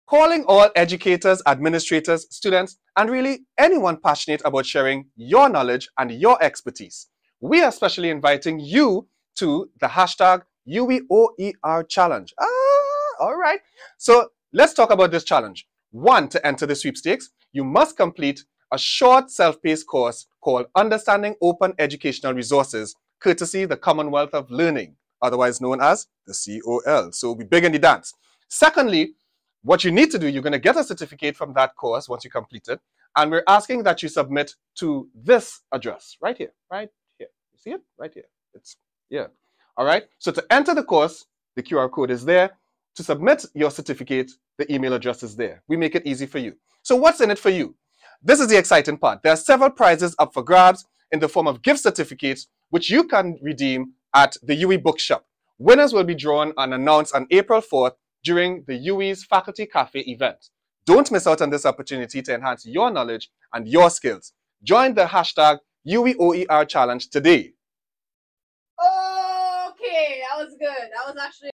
calling all educators, administrators, students, and really anyone passionate about sharing your knowledge and your expertise. We are especially inviting you to the hashtag UWOER challenge. All right. So let's talk about this challenge. 1, to enter the sweepstakes, you must complete a short self-paced course called Understanding Open Educational Resources, courtesy the Commonwealth of Learning, otherwise known as the COL. So we'll be big in the dance. Secondly, what you need to do, you're going to get a certificate from that course once you complete it, and we're asking that you submit to this address right here, right here. You see it? Right here. It's yeah. All right. So to enter the course, the QR code is there. To submit your certificate, the email address is there. We make it easy for you. So what's in it for you? This is the exciting part. There are several prizes up for grabs in the form of gift certificates, which you can redeem at the UWE Bookshop. Winners will be drawn and announced on April 4th during the UWE's Faculty Cafe event. Don't miss out on this opportunity to enhance your knowledge and your skills. Join the hashtag UWOER challenge today. Okay, that was good. That was actually